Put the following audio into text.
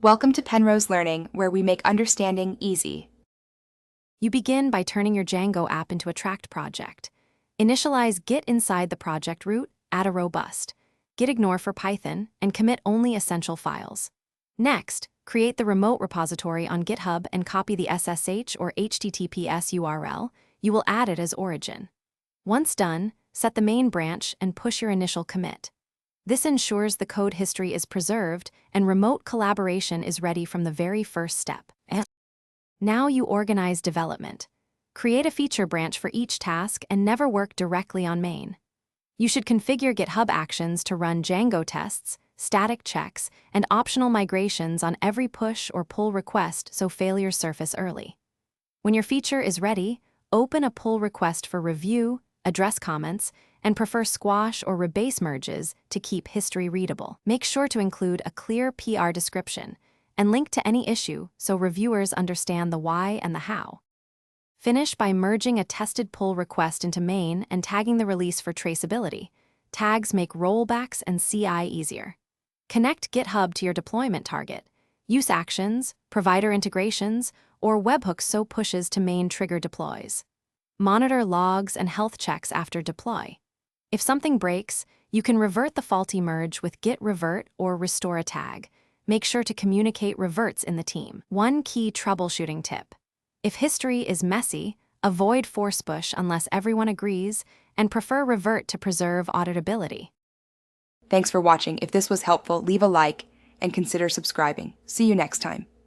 Welcome to Penrose Learning, where we make understanding easy. You begin by turning your Django app into a tracked project. Initialize Git inside the project root, add a robust Git ignore for Python, and commit only essential files. Next, create the remote repository on GitHub and copy the SSH or HTTPS URL. You will add it as origin. Once done, set the main branch and push your initial commit. This ensures the code history is preserved and remote collaboration is ready from the very first step. Now you organize development. Create a feature branch for each task and never work directly on main. You should configure GitHub Actions to run Django tests, static checks, and optional migrations on every push or pull request so failures surface early. When your feature is ready, open a pull request for review, address comments, and prefer squash or rebase merges to keep history readable. Make sure to include a clear PR description and link to any issue so reviewers understand the why and the how. Finish by merging a tested pull request into main and tagging the release for traceability. Tags make rollbacks and CI easier. Connect GitHub to your deployment target. Use actions, provider integrations, or webhooks so pushes to main trigger deploys. Monitor logs and health checks after deploy. If something breaks, you can revert the faulty merge with git revert or restore a tag. Make sure to communicate reverts in the team. One key troubleshooting tip. If history is messy, avoid force push unless everyone agrees, and prefer revert to preserve auditability. Thanks for watching. If this was helpful, leave a like and consider subscribing. See you next time.